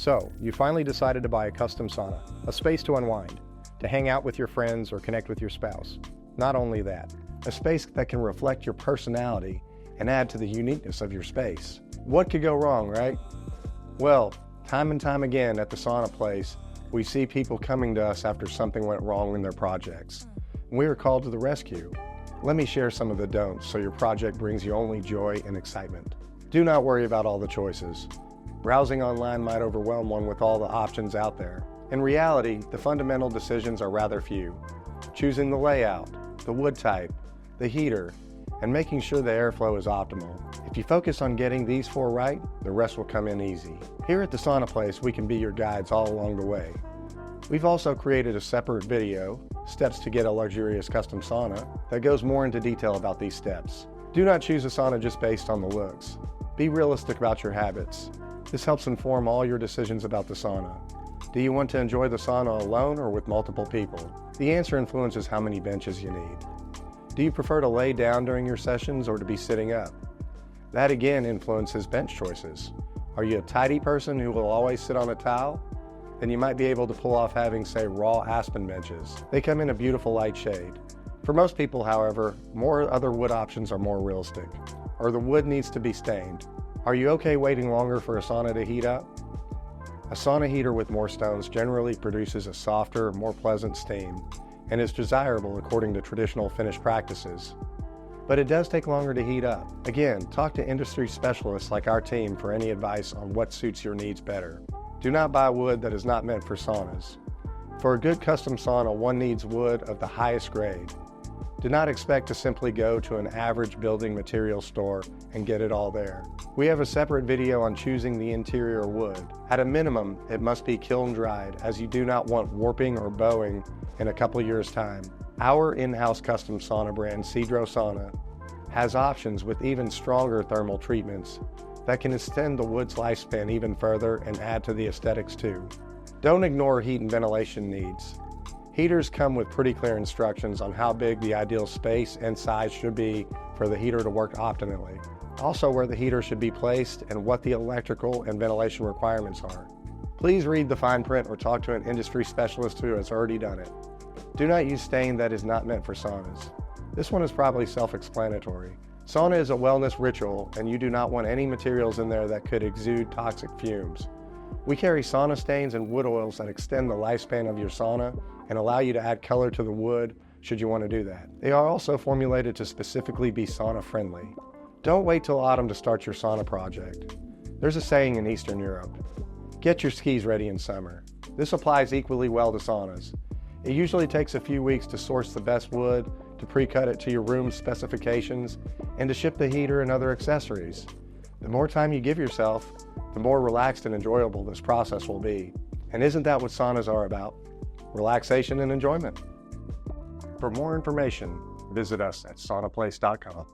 So, you finally decided to buy a custom sauna, a space to unwind, to hang out with your friends or connect with your spouse. Not only that, a space that can reflect your personality and add to the uniqueness of your space. What could go wrong, right? Well, time and time again at the Sauna Place, we see people coming to us after something went wrong in their projects. We are called to the rescue. Let me share some of the don'ts so your project brings you only joy and excitement. Do not worry about all the choices. Browsing online might overwhelm one with all the options out there. In reality, the fundamental decisions are rather few. Choosing the layout, the wood type, the heater, and making sure the airflow is optimal. If you focus on getting these 4 right, the rest will come in easy. Here at the Sauna Place, we can be your guides all along the way. We've also created a separate video, Steps to Get a Luxurious Custom Sauna, that goes more into detail about these steps. Do not choose a sauna just based on the looks. Be realistic about your habits. This helps inform all your decisions about the sauna. Do you want to enjoy the sauna alone or with multiple people? The answer influences how many benches you need. Do you prefer to lay down during your sessions or to be sitting up? That again influences bench choices. Are you a tidy person who will always sit on a towel? Then you might be able to pull off having, say, raw aspen benches. They come in a beautiful light shade. For most people, however, more other wood options are more realistic. Or the wood needs to be stained. Are you okay waiting longer for a sauna to heat up? A sauna heater with more stones generally produces a softer, more pleasant steam, and is desirable according to traditional finish practices. But it does take longer to heat up. Again, talk to industry specialists like our team for any advice on what suits your needs better. Do not buy wood that is not meant for saunas. For a good custom sauna, one needs wood of the highest grade. Do not expect to simply go to an average building material store and get it all there. We have a separate video on choosing the interior wood. At a minimum, it must be kiln dried, as you do not want warping or bowing in a couple years' time. Our in-house custom sauna brand, Cedro Sauna, has options with even stronger thermal treatments that can extend the wood's lifespan even further and add to the aesthetics too. Don't ignore heat and ventilation needs. Heaters come with pretty clear instructions on how big the ideal space and size should be for the heater to work optimally. Also where the heater should be placed and what the electrical and ventilation requirements are. Please read the fine print or talk to an industry specialist who has already done it. Do not use stain that is not meant for saunas. This one is probably self-explanatory. Sauna is a wellness ritual and you do not want any materials in there that could exude toxic fumes. We carry sauna stains and wood oils that extend the lifespan of your sauna and allow you to add color to the wood should you want to do that. They are also formulated to specifically be sauna friendly. Don't wait till autumn to start your sauna project. There's a saying in Eastern Europe, get your skis ready in summer. This applies equally well to saunas. It usually takes a few weeks to source the best wood, to pre-cut it to your room's specifications, and to ship the heater and other accessories. The more time you give yourself, the more relaxed and enjoyable this process will be. And isn't that what saunas are about? Relaxation and enjoyment. For more information, visit us at saunaplace.com.